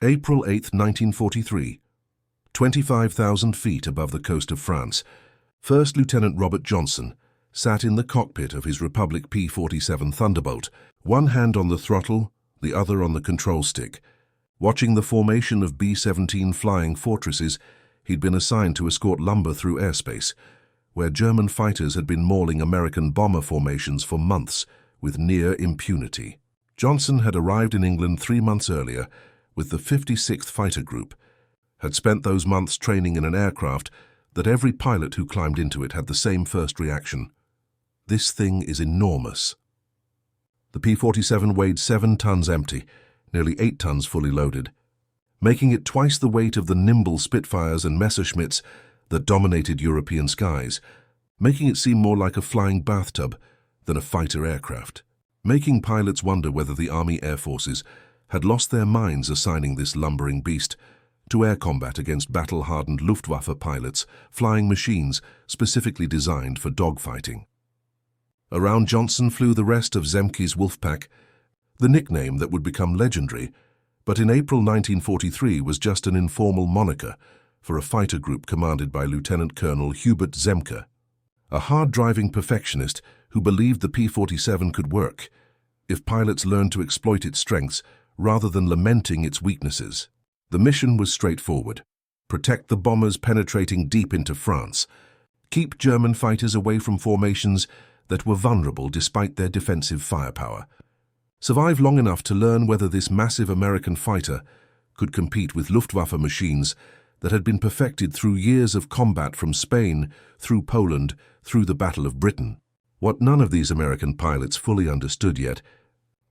April 8, 1943. 25,000 feet above the coast of France, First Lieutenant Robert Johnson sat in the cockpit of his Republic P-47 Thunderbolt, one hand on the throttle, the other on the control stick. Watching the formation of B-17 flying fortresses, he'd been assigned to escort lumber through airspace, where German fighters had been mauling American bomber formations for months with near impunity. Johnson had arrived in England 3 months earlier with the 56th Fighter Group, had spent those months training in an aircraft that every pilot who climbed into it had the same first reaction. This thing is enormous. The P-47 weighed 7 tons empty, nearly 8 tons fully loaded, making it twice the weight of the nimble Spitfires and Messerschmitts that dominated European skies, making it seem more like a flying bathtub than a fighter aircraft, making pilots wonder whether the Army Air Forces had lost their minds assigning this lumbering beast to air combat against battle-hardened Luftwaffe pilots flying machines specifically designed for dogfighting. Around Johnson flew the rest of Zemke's Wolfpack, the nickname that would become legendary, but in April 1943 was just an informal moniker for a fighter group commanded by Lieutenant Colonel Hubert Zemke, a hard-driving perfectionist who believed the P-47 could work if pilots learned to exploit its strengths rather than lamenting its weaknesses. The mission was straightforward: protect the bombers penetrating deep into France, keep German fighters away from formations that were vulnerable despite their defensive firepower, survive long enough to learn whether this massive American fighter could compete with Luftwaffe machines that had been perfected through years of combat from Spain, through Poland, through the Battle of Britain. What none of these American pilots fully understood yet,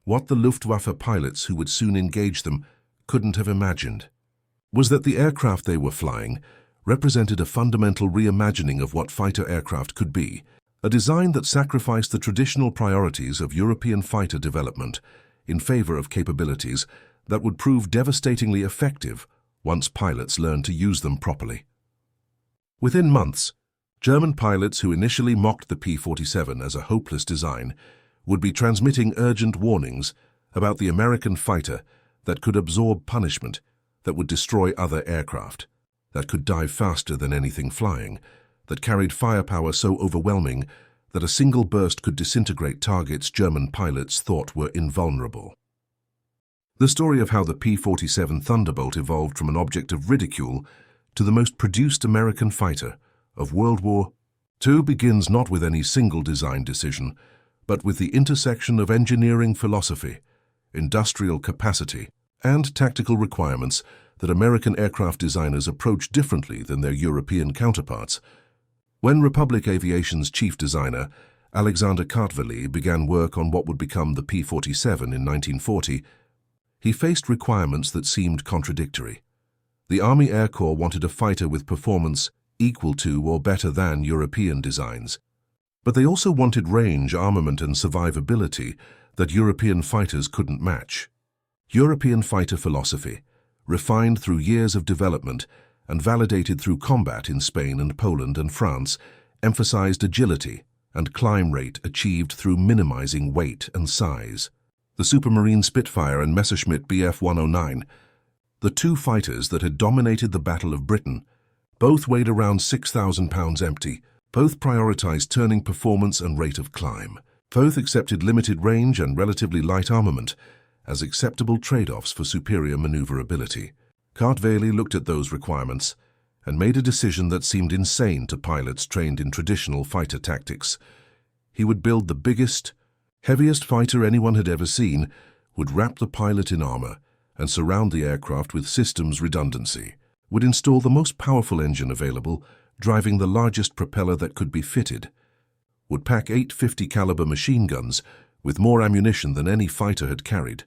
what the Luftwaffe pilots who would soon engage them couldn't have imagined, was that the aircraft they were flying represented a fundamental reimagining of what fighter aircraft could be, a design that sacrificed the traditional priorities of European fighter development in favor of capabilities that would prove devastatingly effective once pilots learned to use them properly. Within months, German pilots who initially mocked the P-47 as a hopeless design would be transmitting urgent warnings about the American fighter that could absorb punishment, that would destroy other aircraft, that could dive faster than anything flying, that carried firepower so overwhelming that a single burst could disintegrate targets German pilots thought were invulnerable. The story of how the P-47 Thunderbolt evolved from an object of ridicule to the most produced American fighter of World War II begins not with any single design decision, but with the intersection of engineering philosophy, industrial capacity, and tactical requirements that American aircraft designers approach differently than their European counterparts. When Republic Aviation's chief designer, Alexander Kartveli, began work on what would become the P-47 in 1940, he faced requirements that seemed contradictory. The Army Air Corps wanted a fighter with performance equal to or better than European designs, but they also wanted range, armament, and survivability that European fighters couldn't match. European fighter philosophy, refined through years of development and validated through combat in Spain and Poland and France, emphasized agility and climb rate achieved through minimizing weight and size. The Supermarine Spitfire and Messerschmitt Bf-109, the two fighters that had dominated the Battle of Britain, both weighed around 6,000 pounds empty, both prioritized turning performance and rate of climb. Both accepted limited range and relatively light armament as acceptable trade-offs for superior maneuverability. Kartveli looked at those requirements and made a decision that seemed insane to pilots trained in traditional fighter tactics. He would build the biggest, heaviest fighter anyone had ever seen, would wrap the pilot in armor and surround the aircraft with systems redundancy, would install the most powerful engine available, driving the largest propeller that could be fitted, would pack 8 50 caliber machine guns with more ammunition than any fighter had carried,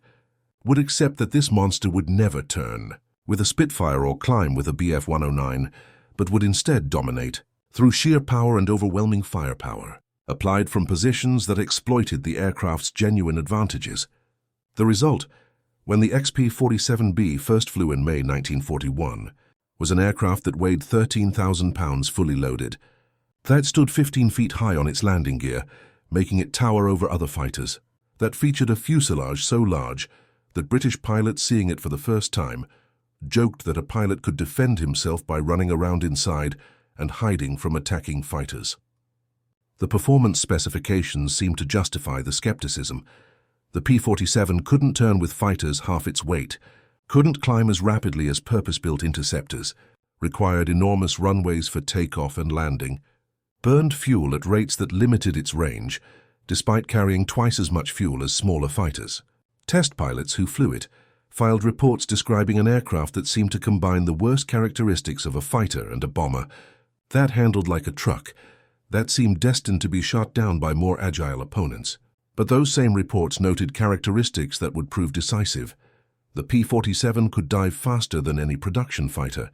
would accept that this monster would never turn with a Spitfire or climb with a Bf-109, but would instead dominate through sheer power and overwhelming firepower, applied from positions that exploited the aircraft's genuine advantages. The result, when the XP-47B first flew in May 1941, was an aircraft that weighed 13,000 pounds fully loaded, that stood 15 feet high on its landing gear, making it tower over other fighters, that featured a fuselage so large that British pilots seeing it for the first time joked that a pilot could defend himself by running around inside and hiding from attacking fighters. The performance specifications seemed to justify the skepticism. The P-47 couldn't turn with fighters half its weight, couldn't climb as rapidly as purpose-built interceptors, required enormous runways for takeoff and landing, burned fuel at rates that limited its range, despite carrying twice as much fuel as smaller fighters. Test pilots who flew it filed reports describing an aircraft that seemed to combine the worst characteristics of a fighter and a bomber, that handled like a truck, that seemed destined to be shot down by more agile opponents. But those same reports noted characteristics that would prove decisive. The P-47 could dive faster than any production fighter,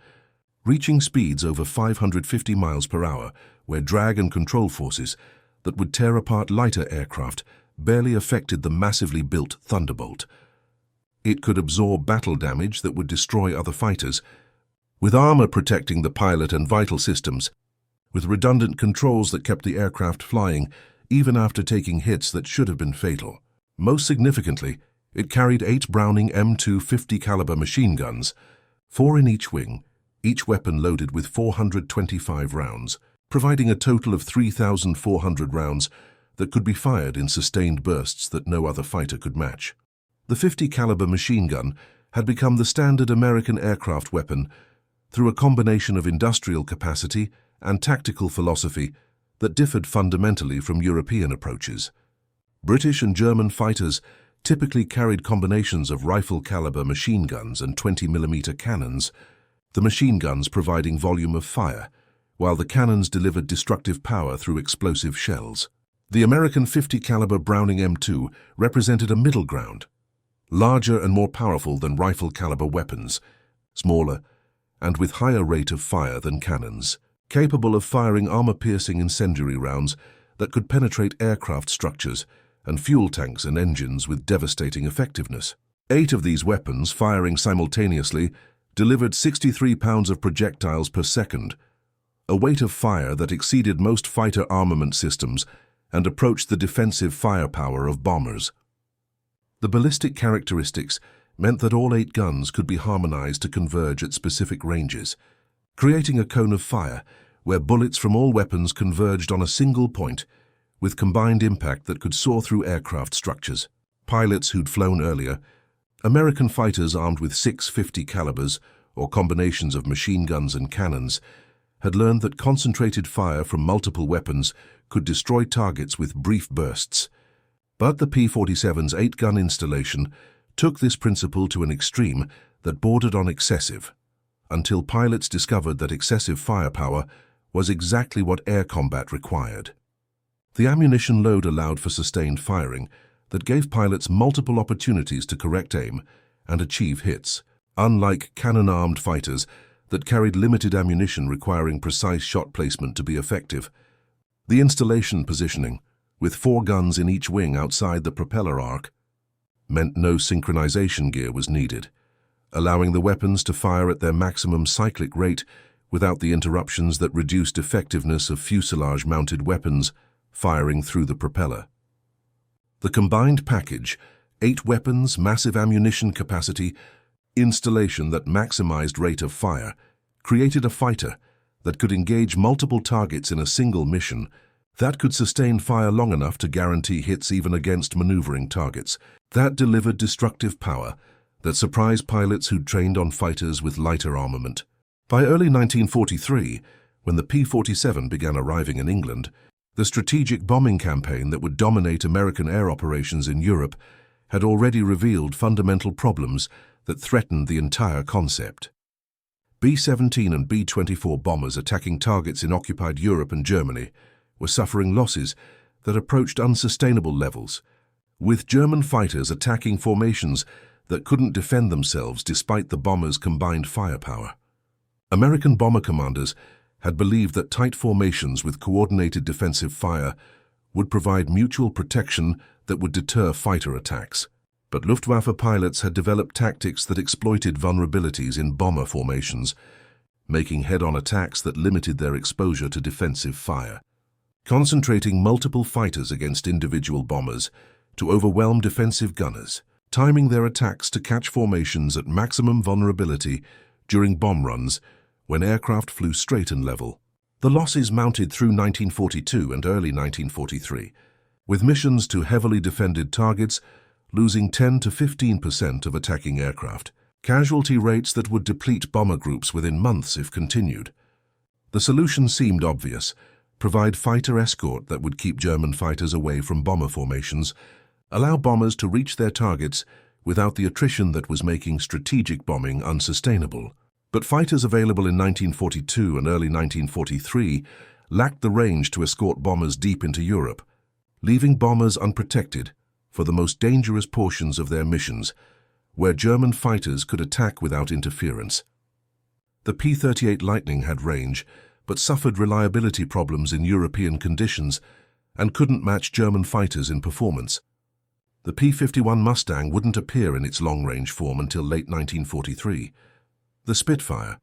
reaching speeds over 550 miles per hour, where drag and control forces that would tear apart lighter aircraft barely affected the massively built Thunderbolt. It could absorb battle damage that would destroy other fighters, with armor protecting the pilot and vital systems, with redundant controls that kept the aircraft flying even after taking hits that should have been fatal. Most significantly, it carried 8 Browning M2 50 caliber machine guns, 4 in each wing, each weapon loaded with 425 rounds, providing a total of 3,400 rounds that could be fired in sustained bursts that no other fighter could match. The 50 caliber machine gun had become the standard American aircraft weapon through a combination of industrial capacity and tactical philosophy that differed fundamentally from European approaches. British and German fighters typically carried combinations of rifle-caliber machine guns and 20mm cannons, the machine guns providing volume of fire, while the cannons delivered destructive power through explosive shells. The American 50 caliber Browning M2 represented a middle ground, larger and more powerful than rifle-caliber weapons, smaller, and with higher rate of fire than cannons, capable of firing armor-piercing incendiary rounds that could penetrate aircraft structures and fuel tanks and engines with devastating effectiveness. 8 of these weapons, firing simultaneously, delivered 63 pounds of projectiles per second, a weight of fire that exceeded most fighter armament systems and approached the defensive firepower of bombers. The ballistic characteristics meant that all 8 guns could be harmonized to converge at specific ranges, creating a cone of fire where bullets from all weapons converged on a single point with combined impact that could soar through aircraft structures. Pilots who'd flown earlier, American fighters armed with 650 calibers or combinations of machine guns and cannons, had learned that concentrated fire from multiple weapons could destroy targets with brief bursts. But the P-47's 8-gun installation took this principle to an extreme that bordered on excessive, until pilots discovered that excessive firepower was exactly what air combat required. The ammunition load allowed for sustained firing that gave pilots multiple opportunities to correct aim and achieve hits, unlike cannon-armed fighters that carried limited ammunition requiring precise shot placement to be effective. The installation positioning, with 4 guns in each wing outside the propeller arc, meant no synchronization gear was needed, allowing the weapons to fire at their maximum cyclic rate without the interruptions that reduced effectiveness of fuselage-mounted weapons firing through the propeller. The combined package, 8 weapons, massive ammunition capacity, installation that maximized rate of fire, created a fighter that could engage multiple targets in a single mission, that could sustain fire long enough to guarantee hits even against maneuvering targets, that delivered destructive power that surprised pilots who'd trained on fighters with lighter armament. By early 1943, when the P-47 began arriving in England, the strategic bombing campaign that would dominate American air operations in Europe had already revealed fundamental problems that threatened the entire concept. B-17 and B-24 bombers attacking targets in occupied Europe and Germany were suffering losses that approached unsustainable levels, with German fighters attacking formations that couldn't defend themselves despite the bombers' combined firepower. American bomber commanders had believed that tight formations with coordinated defensive fire would provide mutual protection that would deter fighter attacks. But Luftwaffe pilots had developed tactics that exploited vulnerabilities in bomber formations, making head-on attacks that limited their exposure to defensive fire. Concentrating multiple fighters against individual bombers to overwhelm defensive gunners, timing their attacks to catch formations at maximum vulnerability during bomb runs, when aircraft flew straight and level. The losses mounted through 1942 and early 1943, with missions to heavily defended targets losing 10 to 15% of attacking aircraft, casualty rates that would deplete bomber groups within months if continued. The solution seemed obvious: provide fighter escort that would keep German fighters away from bomber formations, allow bombers to reach their targets without the attrition that was making strategic bombing unsustainable. But fighters available in 1942 and early 1943 lacked the range to escort bombers deep into Europe, leaving bombers unprotected for the most dangerous portions of their missions, where German fighters could attack without interference. The P-38 Lightning had range, but suffered reliability problems in European conditions and couldn't match German fighters in performance. The P-51 Mustang wouldn't appear in its long-range form until late 1943. The Spitfire,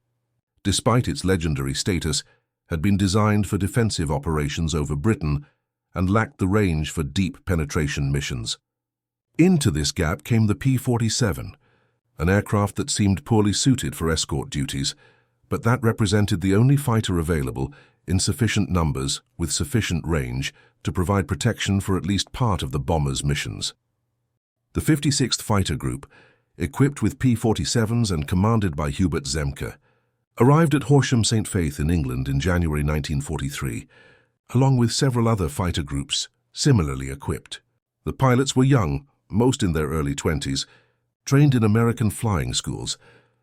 despite its legendary status, had been designed for defensive operations over Britain and lacked the range for deep penetration missions. Into this gap came the P-47, an aircraft that seemed poorly suited for escort duties, but that represented the only fighter available in sufficient numbers with sufficient range to provide protection for at least part of the bomber's missions. The 56th Fighter Group, equipped with P-47s and commanded by Hubert Zemke, arrived at Horsham St. Faith in England in January 1943, along with several other fighter groups similarly equipped. The pilots were young, most in their early 20s, trained in American flying schools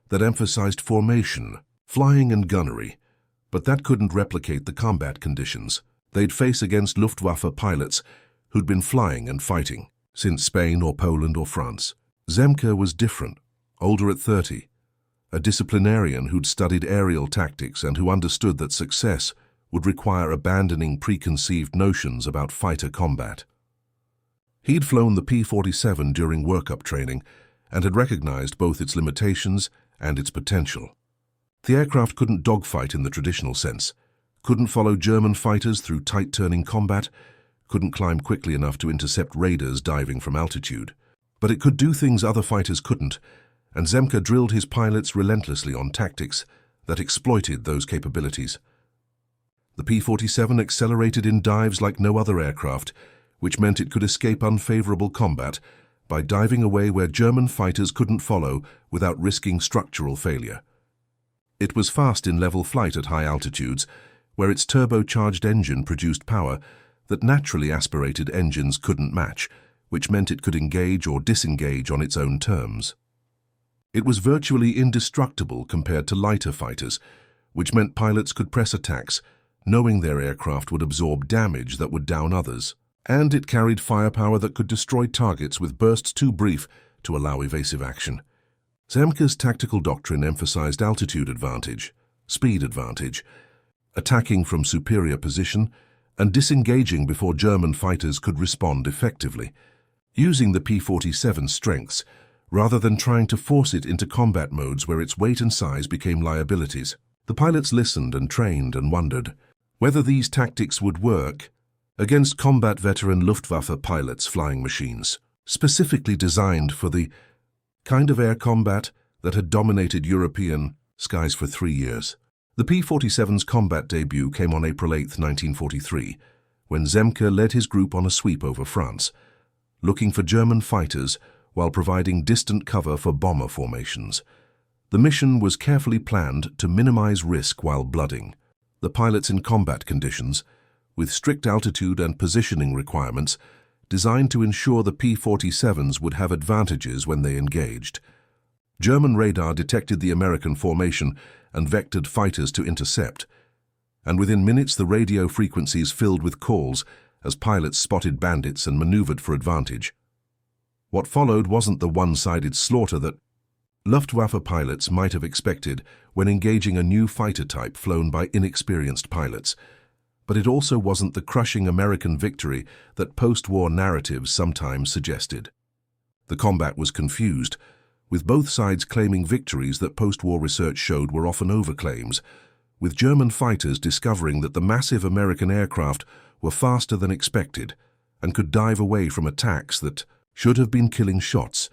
that emphasized formation, flying and gunnery, but that couldn't replicate the combat conditions they'd face against Luftwaffe pilots who'd been flying and fighting since Spain or Poland or France. Zemke was different, older at 30, a disciplinarian who'd studied aerial tactics and who understood that success would require abandoning preconceived notions about fighter combat. He'd flown the P-47 during workup training and had recognized both its limitations and its potential. The aircraft couldn't dogfight in the traditional sense, couldn't follow German fighters through tight-turning combat, couldn't climb quickly enough to intercept raiders diving from altitude. But it could do things other fighters couldn't, and Zemke drilled his pilots relentlessly on tactics that exploited those capabilities. The P-47 accelerated in dives like no other aircraft, which meant it could escape unfavorable combat by diving away where German fighters couldn't follow without risking structural failure. It was fast in level flight at high altitudes, where its turbocharged engine produced power that naturally aspirated engines couldn't match, which meant it could engage or disengage on its own terms. It was virtually indestructible compared to lighter fighters, which meant pilots could press attacks, knowing their aircraft would absorb damage that would down others. And it carried firepower that could destroy targets with bursts too brief to allow evasive action. Zemke's tactical doctrine emphasized altitude advantage, speed advantage, attacking from superior position, and disengaging before German fighters could respond effectively, using the P-47's strengths rather than trying to force it into combat modes where its weight and size became liabilities. The pilots listened and trained and wondered whether these tactics would work against combat veteran Luftwaffe pilots flying machines, specifically designed for the kind of air combat that had dominated European skies for 3 years. The P-47's combat debut came on April 8, 1943, when Zemke led his group on a sweep over France, looking for German fighters while providing distant cover for bomber formations. The mission was carefully planned to minimize risk while blooding. The pilots in combat conditions, with strict altitude and positioning requirements, designed to ensure the P-47s would have advantages when they engaged. German radar detected the American formation and vectored fighters to intercept, and within minutes the radio frequencies filled with calls as pilots spotted bandits and maneuvered for advantage. What followed wasn't the one-sided slaughter that Luftwaffe pilots might have expected when engaging a new fighter type flown by inexperienced pilots, but it also wasn't the crushing American victory that post-war narratives sometimes suggested. The combat was confused, with both sides claiming victories that post-war research showed were often overclaims, with German fighters discovering that the massive American aircraft were faster than expected and could dive away from attacks that should have been killing shots,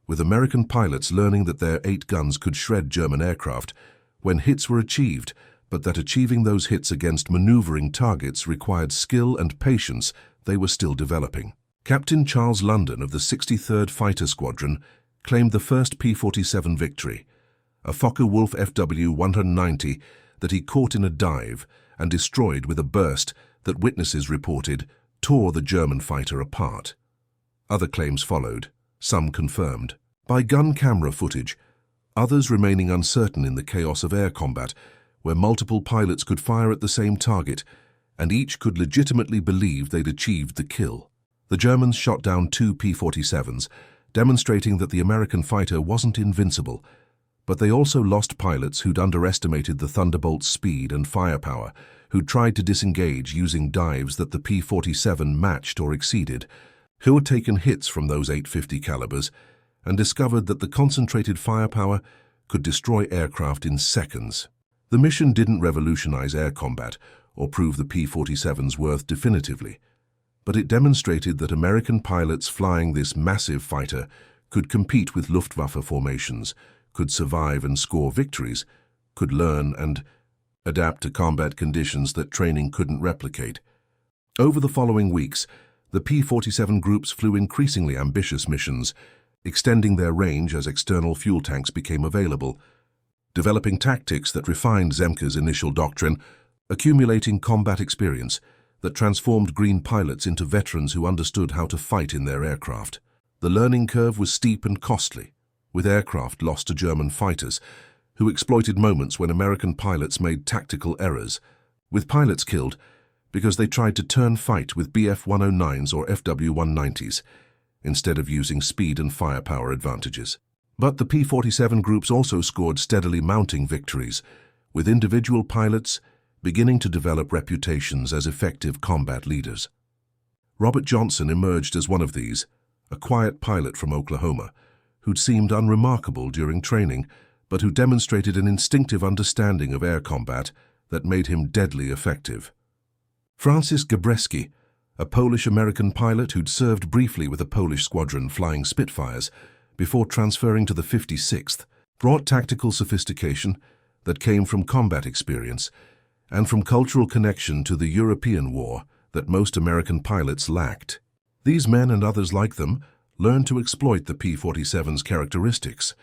with American pilots learning that their 8 guns could shred German aircraft when hits were achieved, but that achieving those hits against maneuvering targets required skill and patience they were still developing. Captain Charles London of the 63rd Fighter Squadron claimed the first P-47 victory, a Focke-Wulf FW-190 that he caught in a dive and destroyed with a burst that witnesses reported tore the German fighter apart. Other claims followed, some confirmed by gun camera footage, others remaining uncertain in the chaos of air combat, where multiple pilots could fire at the same target and each could legitimately believe they'd achieved the kill. The Germans shot down 2 P-47s, demonstrating that the American fighter wasn't invincible, but they also lost pilots who'd underestimated the Thunderbolt's speed and firepower, who'd tried to disengage using dives that the P-47 matched or exceeded, who had taken hits from those 850 calibers and discovered that the concentrated firepower could destroy aircraft in seconds. The mission didn't revolutionize air combat or prove the P-47's worth definitively, but it demonstrated that American pilots flying this massive fighter could compete with Luftwaffe formations, could survive and score victories, could learn and adapt to combat conditions that training couldn't replicate. Over the following weeks, the P-47 groups flew increasingly ambitious missions, extending their range as external fuel tanks became available, developing tactics that refined Zemke's initial doctrine, accumulating combat experience that transformed green pilots into veterans who understood how to fight in their aircraft. The learning curve was steep and costly, with aircraft lost to German fighters, who exploited moments when American pilots made tactical errors, with pilots killed because they tried to turn fight with Bf-109s or FW-190s, instead of using speed and firepower advantages. But the P-47 groups also scored steadily mounting victories, with individual pilots beginning to develop reputations as effective combat leaders. Robert Johnson emerged as one of these, a quiet pilot from Oklahoma, who'd seemed unremarkable during training, but who demonstrated an instinctive understanding of air combat that made him deadly effective. Francis Gabreski, a Polish-American pilot who'd served briefly with a Polish squadron flying Spitfires before transferring to the 56th, brought tactical sophistication that came from combat experience and from cultural connection to the European war that most American pilots lacked. These men and others like them learned to exploit the P-47's characteristics,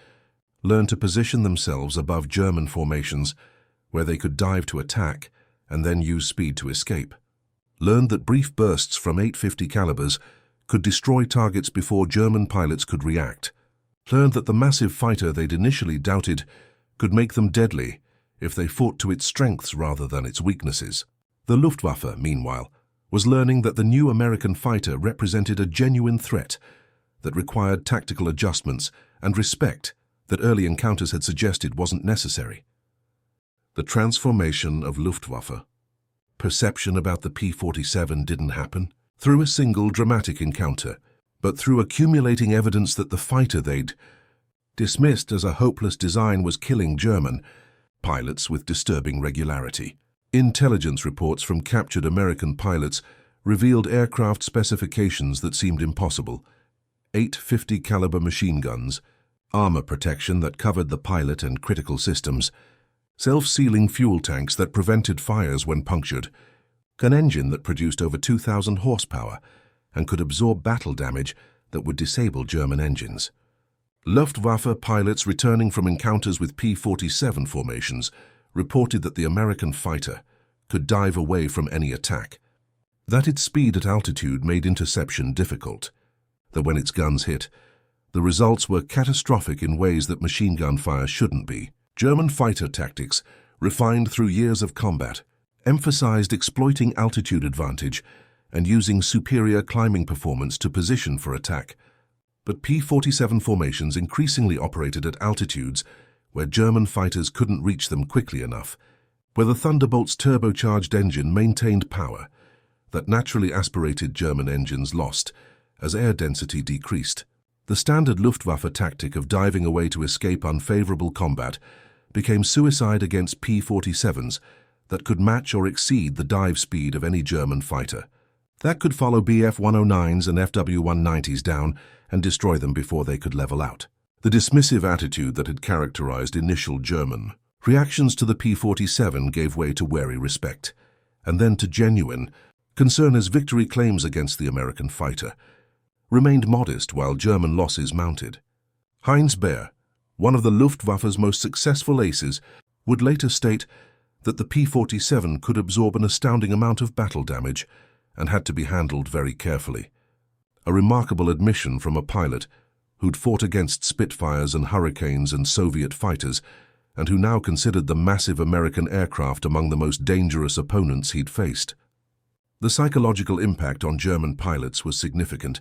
learned to position themselves above German formations where they could dive to attack and then use speed to escape, learned that brief bursts from 850 calibers could destroy targets before German pilots could react, learned that the massive fighter they'd initially doubted could make them deadly if they fought to its strengths rather than its weaknesses. The Luftwaffe, meanwhile, was learning that the new American fighter represented a genuine threat that required tactical adjustments and respect that early encounters had suggested wasn't necessary. The transformation of Luftwaffe. Perception about the P-47 didn't happen through a single dramatic encounter, but through accumulating evidence that the fighter they'd dismissed as a hopeless design was killing German pilots with disturbing regularity. Intelligence reports from captured American pilots revealed aircraft specifications that seemed impossible: 850 caliber machine guns, armor protection that covered the pilot and critical systems, self-sealing fuel tanks that prevented fires when punctured, an engine that produced over 2,000 horsepower and could absorb battle damage that would disable German engines. Luftwaffe pilots returning from encounters with P-47 formations reported that the American fighter could dive away from any attack, that its speed at altitude made interception difficult, that when its guns hit, the results were catastrophic in ways that machine gun fire shouldn't be. German fighter tactics, refined through years of combat, emphasized exploiting altitude advantage and using superior climbing performance to position for attack. But P-47 formations increasingly operated at altitudes where German fighters couldn't reach them quickly enough, where the Thunderbolt's turbocharged engine maintained power that naturally aspirated German engines lost as air density decreased. The standard Luftwaffe tactic of diving away to escape unfavorable combat became suicide against P-47s that could match or exceed the dive speed of any German fighter. That could follow Bf-109s and FW-190s down and destroy them before they could level out. The dismissive attitude that had characterized initial German reactions to the P-47 gave way to wary respect, and then to genuine concern as victory claims against the American fighter remained modest while German losses mounted. Heinz Beer, one of the Luftwaffe's most successful aces, would later state that the P-47 could absorb an astounding amount of battle damage and had to be handled very carefully. A remarkable admission from a pilot who'd fought against Spitfires and Hurricanes and Soviet fighters, and who now considered the massive American aircraft among the most dangerous opponents he'd faced. The psychological impact on German pilots was significant,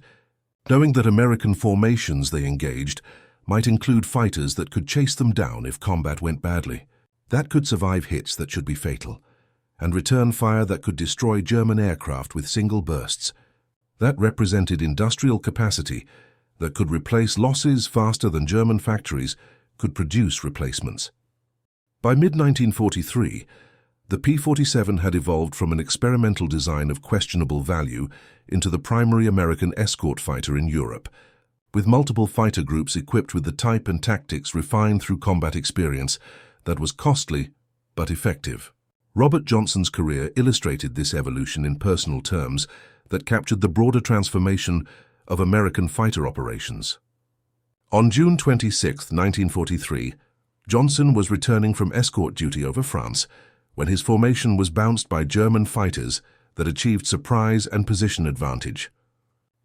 knowing that American formations they engaged might include fighters that could chase them down if combat went badly, that could survive hits that should be fatal, and return fire that could destroy German aircraft with single bursts. That represented industrial capacity that could replace losses faster than German factories could produce replacements. By mid-1943, the P-47 had evolved from an experimental design of questionable value into the primary American escort fighter in Europe, with multiple fighter groups equipped with the type and tactics refined through combat experience that was costly but effective. Robert Johnson's career illustrated this evolution in personal terms that captured the broader transformation of American fighter operations. On June 26, 1943, Johnson was returning from escort duty over France when his formation was bounced by German fighters that achieved surprise and position advantage.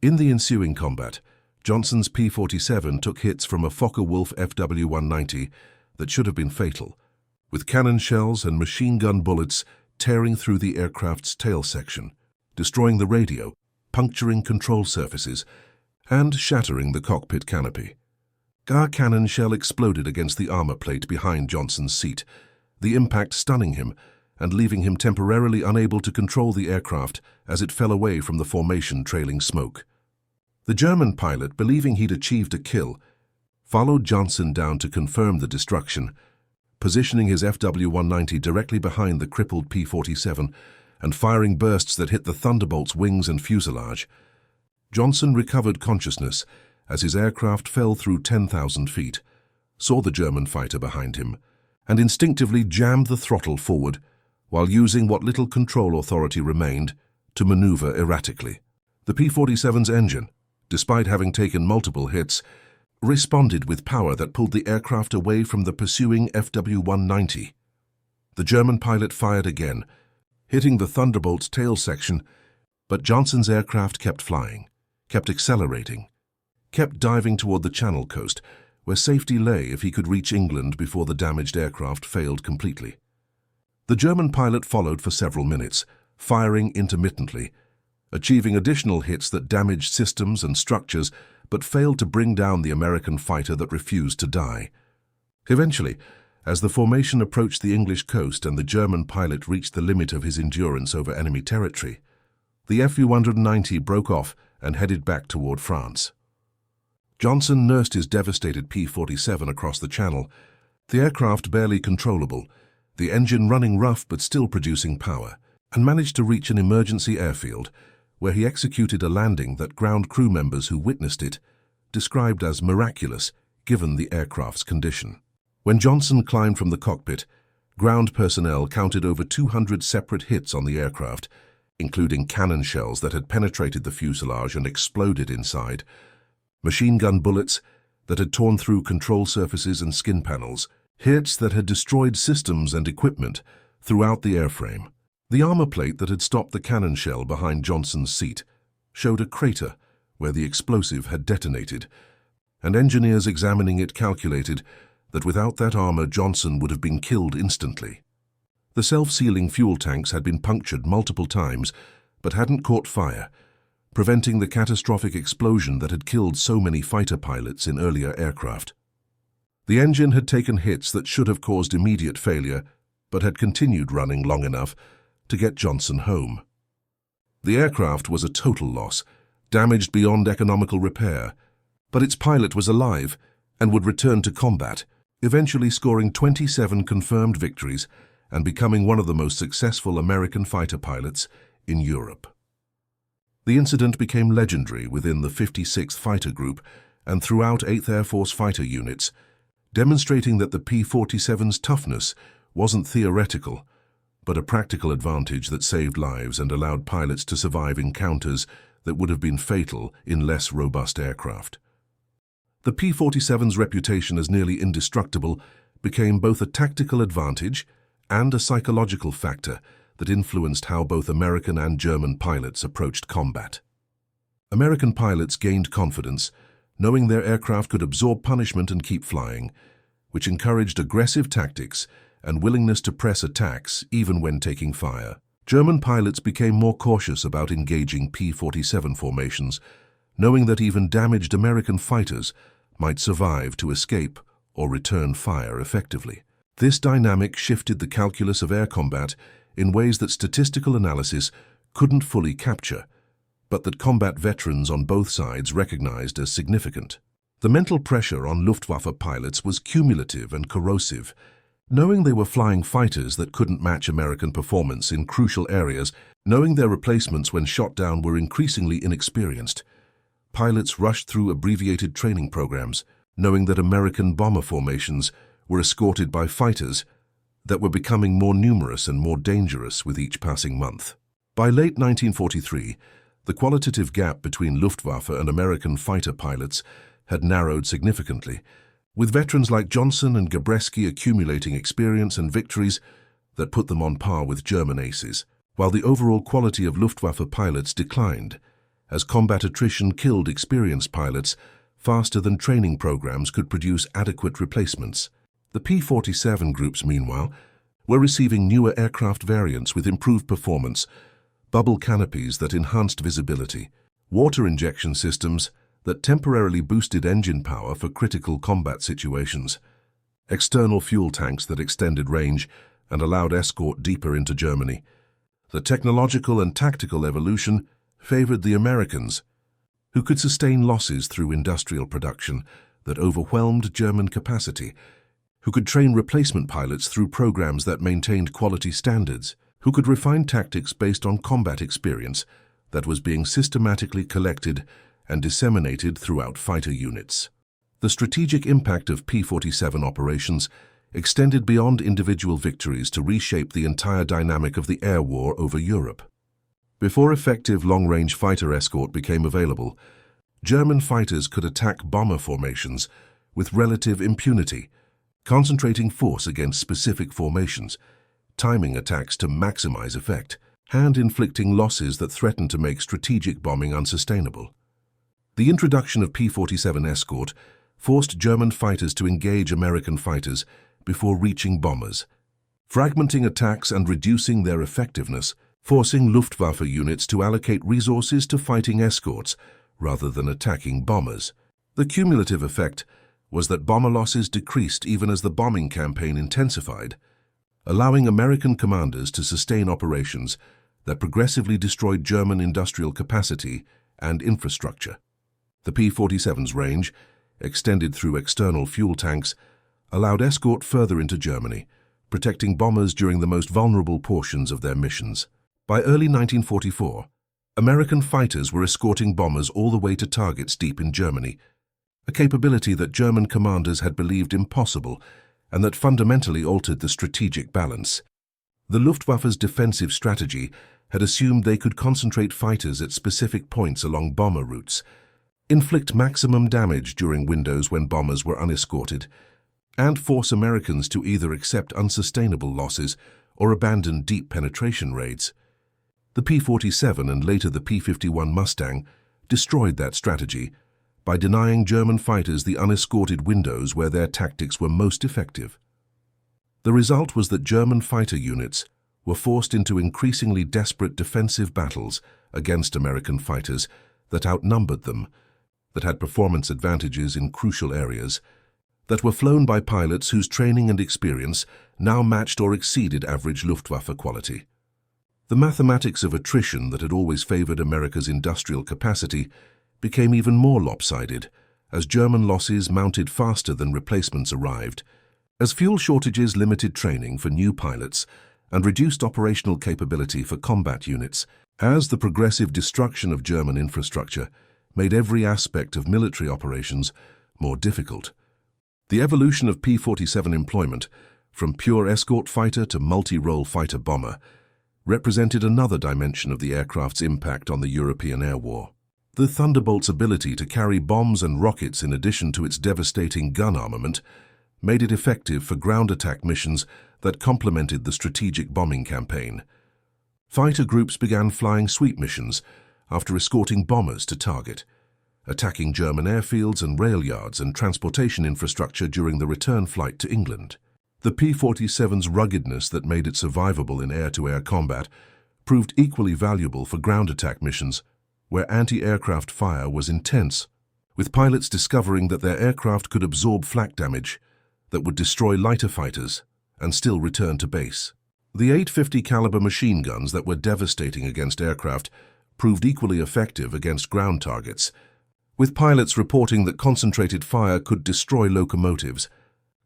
In the ensuing combat, Johnson's P-47 took hits from a Focke-Wulf FW-190 that should have been fatal, with cannon shells and machine gun bullets tearing through the aircraft's tail section, destroying the radio, puncturing control surfaces, and shattering the cockpit canopy. A cannon shell exploded against the armor plate behind Johnson's seat, the impact stunning him and leaving him temporarily unable to control the aircraft as it fell away from the formation trailing smoke. The German pilot, believing he'd achieved a kill, followed Johnson down to confirm the destruction, positioning his FW-190 directly behind the crippled P-47 and firing bursts that hit the Thunderbolt's wings and fuselage. Johnson recovered consciousness as his aircraft fell through 10,000 feet, saw the German fighter behind him, and instinctively jammed the throttle forward while using what little control authority remained to maneuver erratically. The P-47's engine, despite having taken multiple hits, responded with power that pulled the aircraft away from the pursuing FW-190. The German pilot fired again, hitting the Thunderbolt's tail section, but Johnson's aircraft kept flying, kept accelerating, kept diving toward the Channel coast, where safety lay if he could reach England before the damaged aircraft failed completely. The German pilot followed for several minutes, firing intermittently, achieving additional hits that damaged systems and structures but failed to bring down the American fighter that refused to die. Eventually, as the formation approached the English coast and the German pilot reached the limit of his endurance over enemy territory, the FU-190 broke off and headed back toward France. Johnson nursed his devastated P-47 across the Channel, the aircraft barely controllable, the engine running rough but still producing power, and managed to reach an emergency airfield where he executed a landing that ground crew members who witnessed it described as miraculous given the aircraft's condition. When Johnson climbed from the cockpit, ground personnel counted over 200 separate hits on the aircraft, including cannon shells that had penetrated the fuselage and exploded inside, machine gun bullets that had torn through control surfaces and skin panels, hits that had destroyed systems and equipment throughout the airframe. The armor plate that had stopped the cannon shell behind Johnson's seat showed a crater where the explosive had detonated, and engineers examining it calculated that without that armor Johnson would have been killed instantly. The self-sealing fuel tanks had been punctured multiple times but hadn't caught fire, preventing the catastrophic explosion that had killed so many fighter pilots in earlier aircraft. The engine had taken hits that should have caused immediate failure but had continued running long enough to get Johnson home. The aircraft was a total loss, damaged beyond economical repair, but its pilot was alive and would return to combat, eventually scoring 27 confirmed victories and becoming one of the most successful American fighter pilots in Europe. The incident became legendary within the 56th Fighter Group and throughout 8th Air Force fighter units, demonstrating that the P-47's toughness wasn't theoretical, but a practical advantage that saved lives and allowed pilots to survive encounters that would have been fatal in less robust aircraft. The P-47's reputation as nearly indestructible became both a tactical advantage and a psychological factor that influenced how both American and German pilots approached combat. American pilots gained confidence, knowing their aircraft could absorb punishment and keep flying, which encouraged aggressive tactics and willingness to press attacks even when taking fire. German pilots became more cautious about engaging P-47 formations, knowing that even damaged American fighters might survive to escape or return fire effectively. This dynamic shifted the calculus of air combat in ways that statistical analysis couldn't fully capture, but that combat veterans on both sides recognized as significant. The mental pressure on Luftwaffe pilots was cumulative and corrosive. Knowing they were flying fighters that couldn't match American performance in crucial areas, knowing their replacements when shot down were increasingly inexperienced, pilots rushed through abbreviated training programs, knowing that American bomber formations were escorted by fighters that were becoming more numerous and more dangerous with each passing month. By late 1943, the qualitative gap between Luftwaffe and American fighter pilots had narrowed significantly, with veterans like Johnson and Gabreski accumulating experience and victories that put them on par with German aces, while the overall quality of Luftwaffe pilots declined, as combat attrition killed experienced pilots faster than training programs could produce adequate replacements. The P-47 groups, meanwhile, were receiving newer aircraft variants with improved performance, bubble canopies that enhanced visibility, water injection systems that temporarily boosted engine power for critical combat situations, external fuel tanks that extended range and allowed escort deeper into Germany. The technological and tactical evolution favored the Americans, who could sustain losses through industrial production that overwhelmed German capacity, who could train replacement pilots through programs that maintained quality standards, who could refine tactics based on combat experience that was being systematically collected and disseminated throughout fighter units. The strategic impact of P-47 operations extended beyond individual victories to reshape the entire dynamic of the air war over Europe. Before effective long-range fighter escort became available, German fighters could attack bomber formations with relative impunity, concentrating force against specific formations, timing attacks to maximize effect, and inflicting losses that threatened to make strategic bombing unsustainable. The introduction of P-47 escort forced German fighters to engage American fighters before reaching bombers, fragmenting attacks and reducing their effectiveness, forcing Luftwaffe units to allocate resources to fighting escorts rather than attacking bombers. The cumulative effect was that bomber losses decreased even as the bombing campaign intensified, allowing American commanders to sustain operations that progressively destroyed German industrial capacity and infrastructure. The P-47's range, extended through external fuel tanks, allowed escort further into Germany, protecting bombers during the most vulnerable portions of their missions. By early 1944, American fighters were escorting bombers all the way to targets deep in Germany, a capability that German commanders had believed impossible and that fundamentally altered the strategic balance. The Luftwaffe's defensive strategy had assumed they could concentrate fighters at specific points along bomber routes, inflict maximum damage during windows when bombers were unescorted, and force Americans to either accept unsustainable losses or abandon deep penetration raids. The P-47 and later the P-51 Mustang destroyed that strategy by denying German fighters the unescorted windows where their tactics were most effective. The result was that German fighter units were forced into increasingly desperate defensive battles against American fighters that outnumbered them, that had performance advantages in crucial areas, that were flown by pilots whose training and experience now matched or exceeded average Luftwaffe quality. The mathematics of attrition that had always favored America's industrial capacity became even more lopsided as German losses mounted faster than replacements arrived, as fuel shortages limited training for new pilots and reduced operational capability for combat units, as the progressive destruction of German infrastructure made every aspect of military operations more difficult. The evolution of P-47 employment, from pure escort fighter to multi-role fighter-bomber, represented another dimension of the aircraft's impact on the European air war. The Thunderbolt's ability to carry bombs and rockets in addition to its devastating gun armament made it effective for ground attack missions that complemented the strategic bombing campaign. Fighter groups began flying sweep missions after escorting bombers to target, attacking German airfields and rail yards and transportation infrastructure during the return flight to England. The P-47's ruggedness that made it survivable in air-to-air combat proved equally valuable for ground attack missions, where anti-aircraft fire was intense, with pilots discovering that their aircraft could absorb flak damage that would destroy lighter fighters and still return to base. The 850 caliber machine guns that were devastating against aircraft proved equally effective against ground targets, with pilots reporting that concentrated fire could destroy locomotives,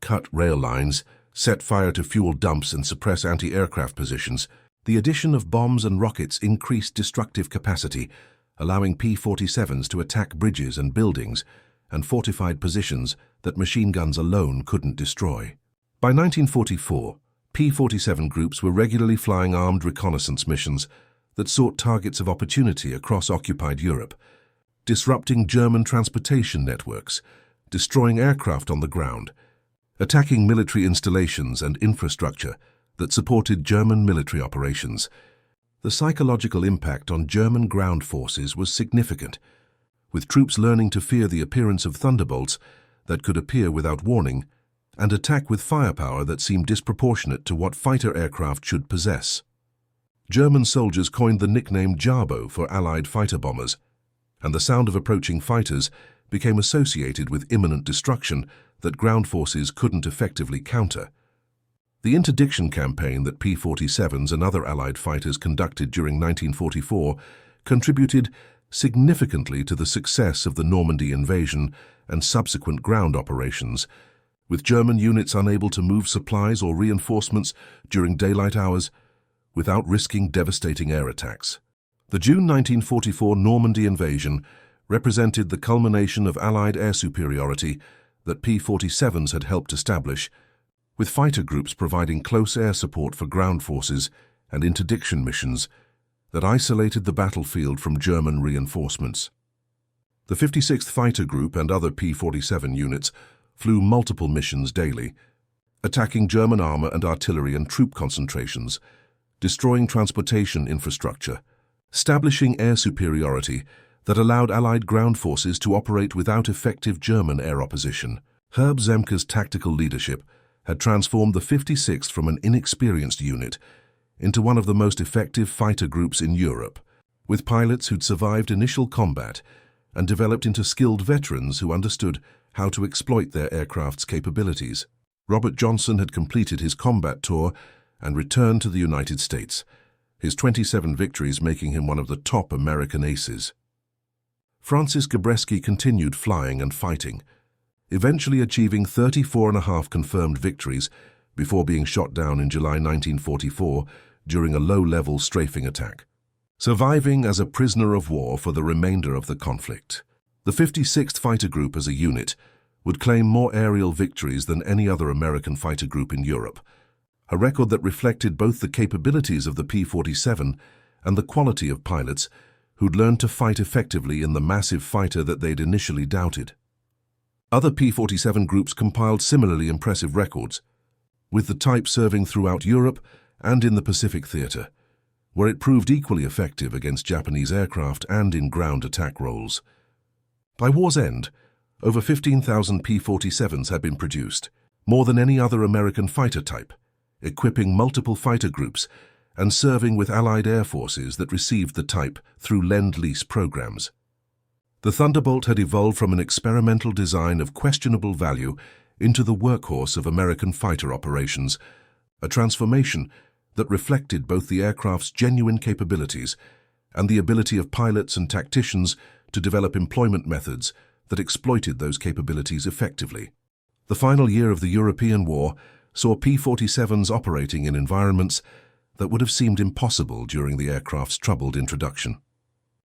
cut rail lines, set fire to fuel dumps and suppress anti-aircraft positions. The addition of bombs and rockets increased destructive capacity, allowing P-47s to attack bridges and buildings and fortified positions that machine guns alone couldn't destroy. By 1944, P-47 groups were regularly flying armed reconnaissance missions that sought targets of opportunity across occupied Europe, disrupting German transportation networks, destroying aircraft on the ground, attacking military installations and infrastructure that supported German military operations. The psychological impact on German ground forces was significant, with troops learning to fear the appearance of thunderbolts that could appear without warning and attack with firepower that seemed disproportionate to what fighter aircraft should possess. German soldiers coined the nickname Jabo for Allied fighter bombers, and the sound of approaching fighters became associated with imminent destruction that ground forces couldn't effectively counter. The interdiction campaign that P-47s and other Allied fighters conducted during 1944 contributed significantly to the success of the Normandy invasion and subsequent ground operations, with German units unable to move supplies or reinforcements during daylight hours without risking devastating air attacks. The June 1944 Normandy invasion represented the culmination of Allied air superiority that P-47s had helped establish, with fighter groups providing close air support for ground forces and interdiction missions that isolated the battlefield from German reinforcements. The 56th Fighter Group and other P-47 units flew multiple missions daily, attacking German armor and artillery and troop concentrations, destroying transportation infrastructure, establishing air superiority that allowed Allied ground forces to operate without effective German air opposition. Herb Zemke's tactical leadership had transformed the 56th from an inexperienced unit into one of the most effective fighter groups in Europe, with pilots who'd survived initial combat and developed into skilled veterans who understood how to exploit their aircraft's capabilities. Robert Johnson had completed his combat tour and returned to the United States, his 27 victories making him one of the top American aces. Francis Gabreski continued flying and fighting, eventually achieving 34.5 confirmed victories before being shot down in July 1944 during a low-level strafing attack, surviving as a prisoner of war for the remainder of the conflict. The 56th Fighter Group as a unit would claim more aerial victories than any other American fighter group in Europe, a record that reflected both the capabilities of the P-47 and the quality of pilots who'd learned to fight effectively in the massive fighter that they'd initially doubted. Other P-47 groups compiled similarly impressive records, with the type serving throughout Europe and in the Pacific Theater, where it proved equally effective against Japanese aircraft and in ground attack roles. By war's end, over 15,000 P-47s had been produced, more than any other American fighter type, equipping multiple fighter groups and serving with Allied air forces that received the type through Lend-Lease programs. The Thunderbolt had evolved from an experimental design of questionable value into the workhorse of American fighter operations, a transformation that reflected both the aircraft's genuine capabilities and the ability of pilots and tacticians to develop employment methods that exploited those capabilities effectively. The final year of the European War saw P-47s operating in environments that would have seemed impossible during the aircraft's troubled introduction.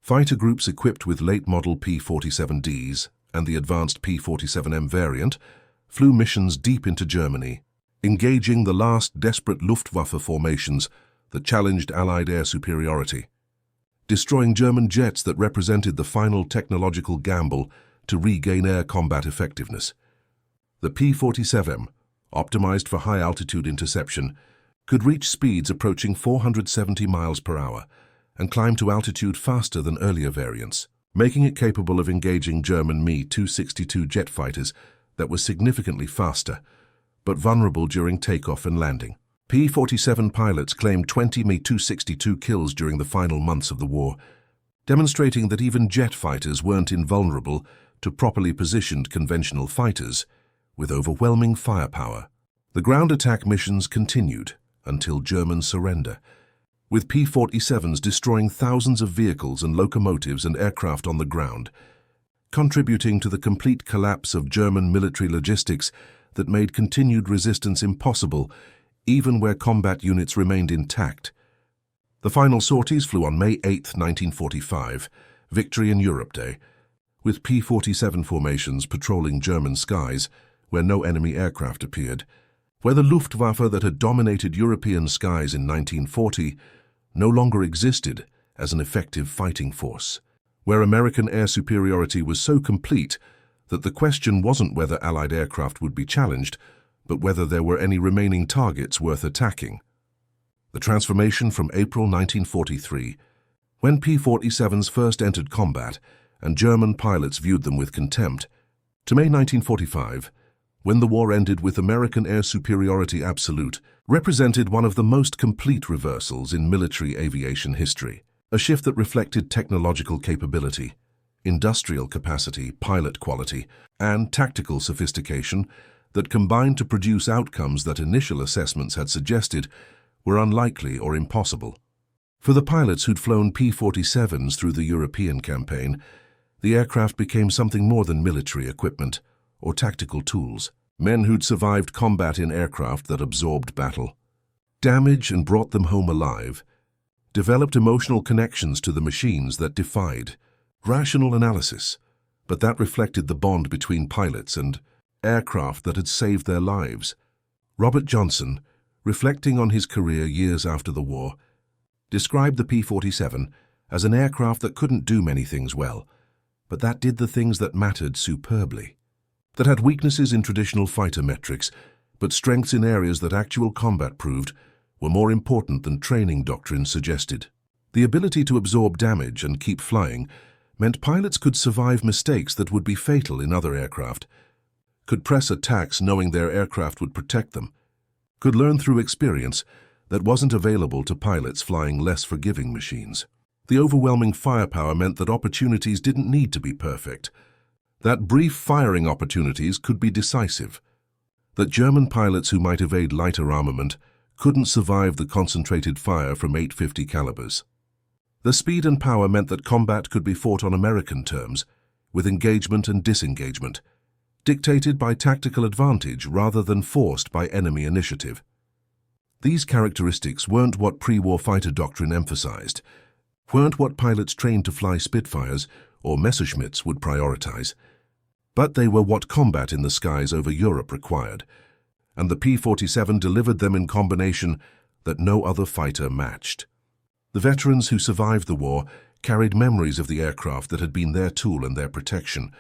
Fighter groups equipped with late-model P-47Ds and the advanced P-47M variant flew missions deep into Germany, engaging the last desperate Luftwaffe formations that challenged Allied air superiority, destroying German jets that represented the final technological gamble to regain air combat effectiveness. The P-47M, optimized for high-altitude interception, could reach speeds approaching 470 miles per hour and climb to altitude faster than earlier variants, making it capable of engaging German Me-262 jet fighters that were significantly faster, but vulnerable during takeoff and landing. P-47 pilots claimed 20 Me-262 kills during the final months of the war, demonstrating that even jet fighters weren't invulnerable to properly positioned conventional fighters with overwhelming firepower. The ground attack missions continued until German surrender, with P-47s destroying thousands of vehicles and locomotives and aircraft on the ground, contributing to the complete collapse of German military logistics that made continued resistance impossible even where combat units remained intact. The final sorties flew on May 8, 1945, Victory in Europe Day, with P-47 formations patrolling German skies where no enemy aircraft appeared, where the Luftwaffe that had dominated European skies in 1940 no longer existed as an effective fighting force, where American air superiority was so complete that the question wasn't whether Allied aircraft would be challenged, but whether there were any remaining targets worth attacking. The transformation from April 1943, when P-47s first entered combat and German pilots viewed them with contempt, to May 1945, when the war ended with American air superiority absolute, represented one of the most complete reversals in military aviation history, a shift that reflected technological capability, industrial capacity, pilot quality, and tactical sophistication that combined to produce outcomes that initial assessments had suggested were unlikely or impossible. For the pilots who'd flown P-47s through the European campaign, the aircraft became something more than military equipment or tactical tools. Men who'd survived combat in aircraft that absorbed battle, damage and brought them home alive, developed emotional connections to the machines that defied rational analysis, but that reflected the bond between pilots and aircraft that had saved their lives. Robert Johnson, reflecting on his career years after the war, described the P-47 as an aircraft that couldn't do many things well, but that did the things that mattered superbly, that had weaknesses in traditional fighter metrics, but strengths in areas that actual combat proved were more important than training doctrine suggested. The ability to absorb damage and keep flying meant pilots could survive mistakes that would be fatal in other aircraft, could press attacks knowing their aircraft would protect them, could learn through experience that wasn't available to pilots flying less forgiving machines. The overwhelming firepower meant that opportunities didn't need to be perfect, that brief firing opportunities could be decisive, that German pilots who might evade lighter armament couldn't survive the concentrated fire from 850 calibers. The speed and power meant that combat could be fought on American terms, with engagement and disengagement, dictated by tactical advantage rather than forced by enemy initiative. These characteristics weren't what pre-war fighter doctrine emphasized, weren't what pilots trained to fly Spitfires or Messerschmitts would prioritize, but they were what combat in the skies over Europe required, and the P-47 delivered them in combination that no other fighter matched. The veterans who survived the war carried memories of the aircraft that had been their tool and their protection.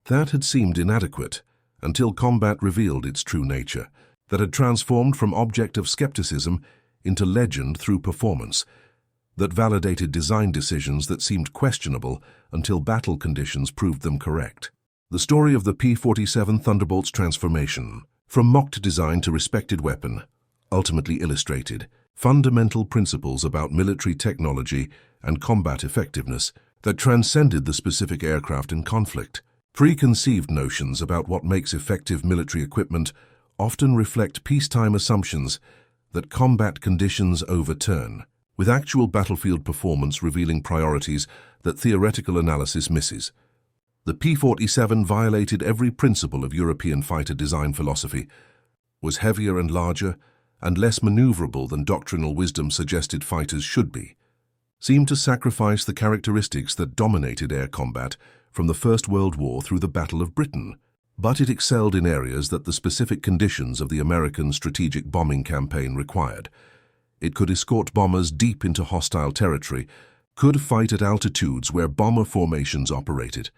That had seemed inadequate until combat revealed its true nature, that had transformed from object of skepticism into legend through performance, that validated design decisions that seemed questionable until battle conditions proved them correct. The story of the P-47 Thunderbolt's transformation, from mocked design to respected weapon, ultimately illustrated fundamental principles about military technology and combat effectiveness that transcended the specific aircraft in conflict. Preconceived notions about what makes effective military equipment often reflect peacetime assumptions that combat conditions overturn, with actual battlefield performance revealing priorities that theoretical analysis misses. The P-47 violated every principle of European fighter design philosophy, was heavier and larger, and less maneuverable than doctrinal wisdom suggested fighters should be. seemed to sacrifice the characteristics that dominated air combat from the First World War through the Battle of Britain. But it excelled in areas that the specific conditions of the American strategic bombing campaign required. It could escort bombers deep into hostile territory, could fight at altitudes where bomber formations operated,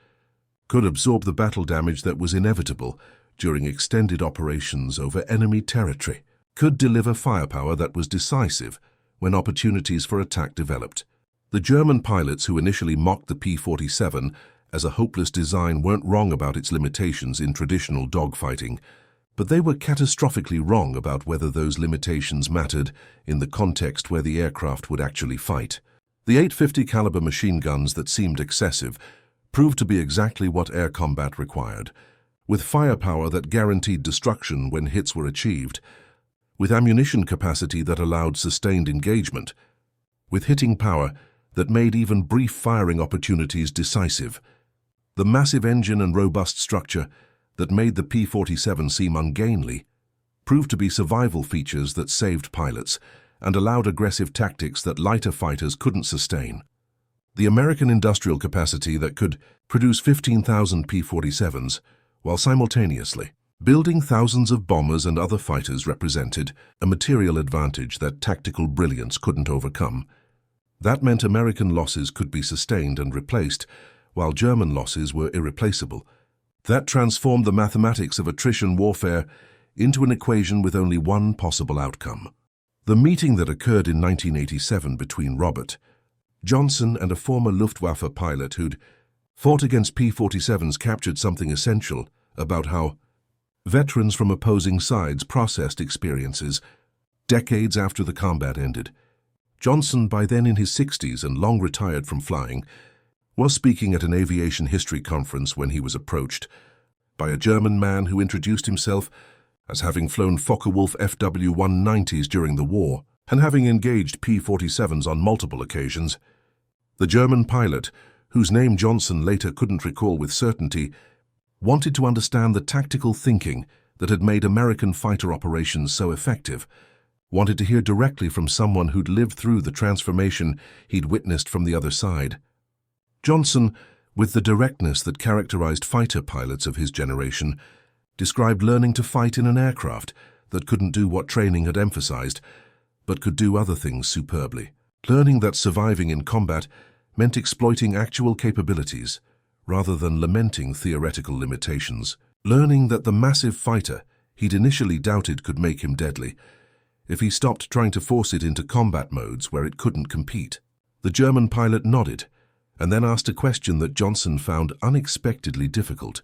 could absorb the battle damage that was inevitable during extended operations over enemy territory, could deliver firepower that was decisive when opportunities for attack developed. The German pilots who initially mocked the P-47 as a hopeless design weren't wrong about its limitations in traditional dogfighting, but they were catastrophically wrong about whether those limitations mattered in the context where the aircraft would actually fight. The 850 caliber machine guns that seemed excessive proved to be exactly what air combat required, with firepower that guaranteed destruction when hits were achieved, with ammunition capacity that allowed sustained engagement, with hitting power that made even brief firing opportunities decisive. The massive engine and robust structure that made the P-47 seem ungainly proved to be survival features that saved pilots and allowed aggressive tactics that lighter fighters couldn't sustain. The American industrial capacity that could produce 15,000 P-47s while simultaneously building thousands of bombers and other fighters represented a material advantage that tactical brilliance couldn't overcome. That meant American losses could be sustained and replaced, while German losses were irreplaceable. That transformed the mathematics of attrition warfare into an equation with only one possible outcome. The meeting that occurred in 1987 between Robert Johnson and a former Luftwaffe pilot who'd fought against P-47s captured something essential about how veterans from opposing sides processed experiences decades after the combat ended. Johnson, by then in his 60s and long retired from flying, was speaking at an aviation history conference when he was approached by a German man who introduced himself as having flown Focke-Wulf FW-190s during the war and having engaged P-47s on multiple occasions. The German pilot, whose name Johnson later couldn't recall with certainty, wanted to understand the tactical thinking that had made American fighter operations so effective, wanted to hear directly from someone who'd lived through the transformation he'd witnessed from the other side. Johnson, with the directness that characterized fighter pilots of his generation, described learning to fight in an aircraft that couldn't do what training had emphasized, but could do other things superbly. Learning that surviving in combat meant exploiting actual capabilities rather than lamenting theoretical limitations. Learning that the massive fighter he'd initially doubted could make him deadly if he stopped trying to force it into combat modes where it couldn't compete. The German pilot nodded and then asked a question that Johnson found unexpectedly difficult.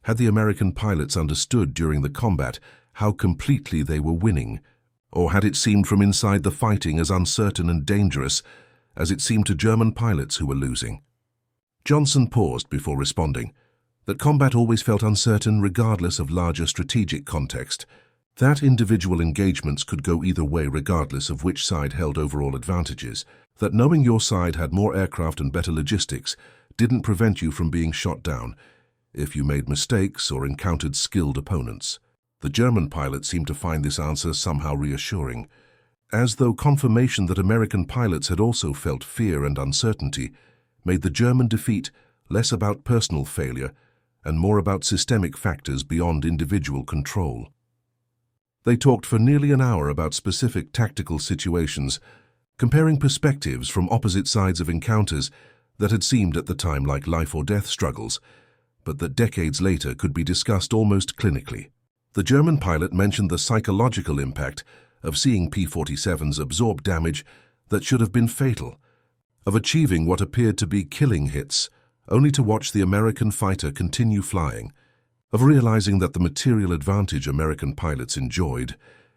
Had the American pilots understood during the combat how completely they were winning, or had it seemed from inside the fighting as uncertain and dangerous as it seemed to German pilots who were losing? Johnson paused before responding that combat always felt uncertain regardless of larger strategic context, that individual engagements could go either way regardless of which side held overall advantages, that knowing your side had more aircraft and better logistics didn't prevent you from being shot down if you made mistakes or encountered skilled opponents. The German pilot seemed to find this answer somehow reassuring, as though confirmation that American pilots had also felt fear and uncertainty made the German defeat less about personal failure and more about systemic factors beyond individual control. They talked for nearly an hour about specific tactical situations, comparing perspectives from opposite sides of encounters that had seemed at the time like life-or-death struggles, but that decades later could be discussed almost clinically. The German pilot mentioned the psychological impact of seeing P-47s absorb damage that should have been fatal, of achieving what appeared to be killing hits, only to watch the American fighter continue flying, of realizing that the material advantage American pilots enjoyed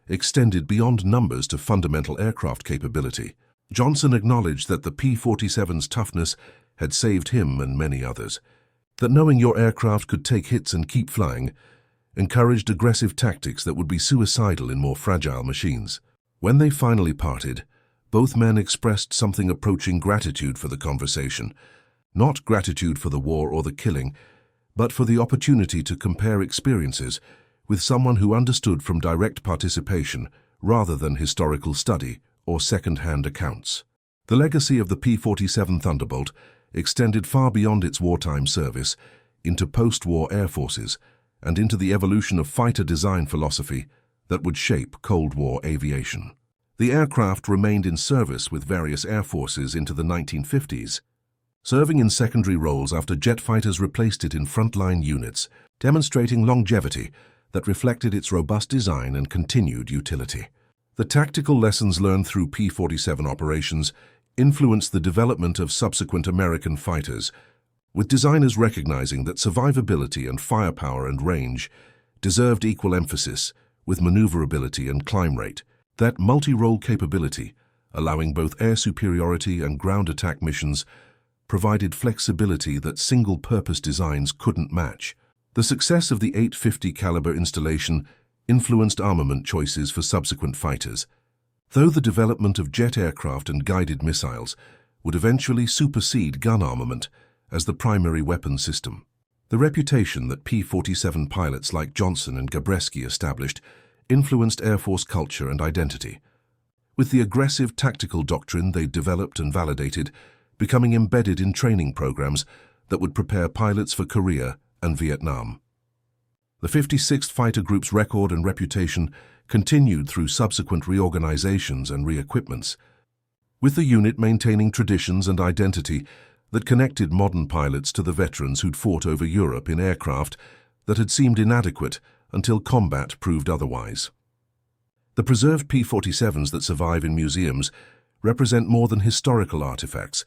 extended beyond numbers to fundamental aircraft capability. Johnson acknowledged that the P-47's toughness had saved him and many others, that knowing your aircraft could take hits and keep flying encouraged aggressive tactics that would be suicidal in more fragile machines. When they finally parted, both men expressed something approaching gratitude for the conversation, not gratitude for the war or the killing, but for the opportunity to compare experiences with someone who understood from direct participation rather than historical study or second-hand accounts. The legacy of the P-47 Thunderbolt extended far beyond its wartime service into post-war air forces and into the evolution of fighter design philosophy that would shape Cold War aviation. The aircraft remained in service with various air forces into the 1950s, serving in secondary roles after jet fighters replaced it in frontline units, demonstrating longevity that reflected its robust design and continued utility. The tactical lessons learned through P-47 operations influenced the development of subsequent American fighters, with designers recognizing that survivability and firepower and range deserved equal emphasis with maneuverability and climb rate. That multi-role capability, allowing both air superiority and ground attack missions, provided flexibility that single-purpose designs couldn't match. The success of the 850 caliber installation influenced armament choices for subsequent fighters, though the development of jet aircraft and guided missiles would eventually supersede gun armament as the primary weapon system. The reputation that P-47 pilots like Johnson and Gabreski established influenced Air Force culture and identity, with the aggressive tactical doctrine they developed and validated becoming embedded in training programs that would prepare pilots for Korea and Vietnam. The 56th Fighter Group's record and reputation continued through subsequent reorganizations and re-equipments, with the unit maintaining traditions and identity that connected modern pilots to the veterans who'd fought over Europe in aircraft that had seemed inadequate until combat proved otherwise. The preserved P-47s that survive in museums represent more than historical artifacts.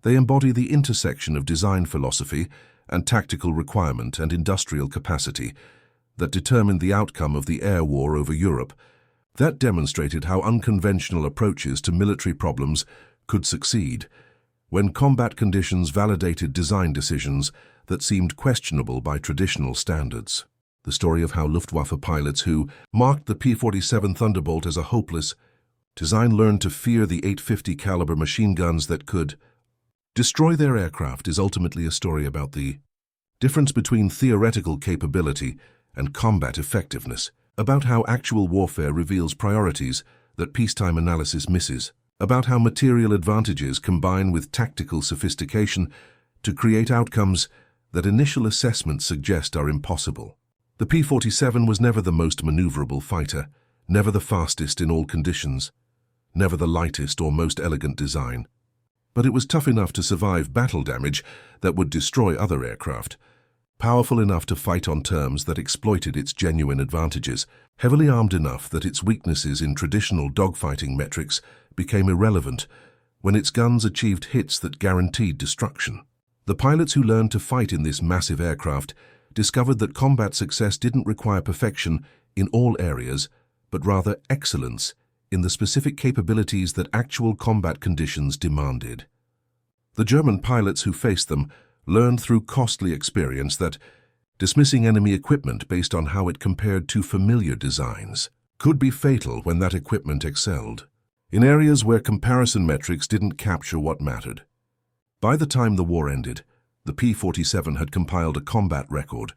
They embody the intersection of design philosophy and tactical requirement and industrial capacity that determined the outcome of the air war over Europe. That demonstrated how unconventional approaches to military problems could succeed when combat conditions validated design decisions that seemed questionable by traditional standards. The story of how Luftwaffe pilots who marked the P-47 Thunderbolt as a hopeless design learned to fear the 850 caliber machine guns that could destroy their aircraft is ultimately a story about the difference between theoretical capability and combat effectiveness, about how actual warfare reveals priorities that peacetime analysis misses, about how material advantages combine with tactical sophistication to create outcomes that initial assessments suggest are impossible. The P-47 was never the most maneuverable fighter, never the fastest in all conditions, never the lightest or most elegant design. But it was tough enough to survive battle damage that would destroy other aircraft, powerful enough to fight on terms that exploited its genuine advantages, heavily armed enough that its weaknesses in traditional dogfighting metrics became irrelevant when its guns achieved hits that guaranteed destruction. The pilots who learned to fight in this massive aircraft discovered that combat success didn't require perfection in all areas, but rather excellence in the specific capabilities that actual combat conditions demanded. The German pilots who faced them learned through costly experience that dismissing enemy equipment based on how it compared to familiar designs could be fatal when that equipment excelled in areas where comparison metrics didn't capture what mattered. By the time the war ended, the P-47 had compiled a combat record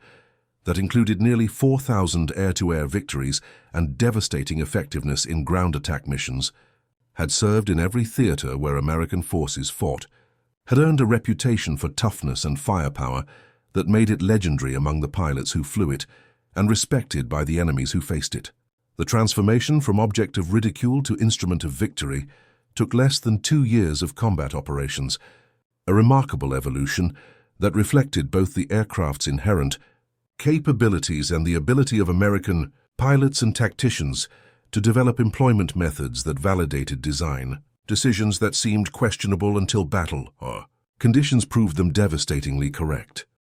that included nearly 4,000 air-to-air victories and devastating effectiveness in ground attack missions, had served in every theater where American forces fought, had earned a reputation for toughness and firepower that made it legendary among the pilots who flew it and respected by the enemies who faced it. The transformation from object of ridicule to instrument of victory took less than 2 years of combat operations, a remarkable evolution that reflected both the aircraft's inherent capabilities and the ability of American pilots and tacticians to develop employment methods that validated design. Decisions that seemed questionable until battle or conditions proved them devastatingly correct.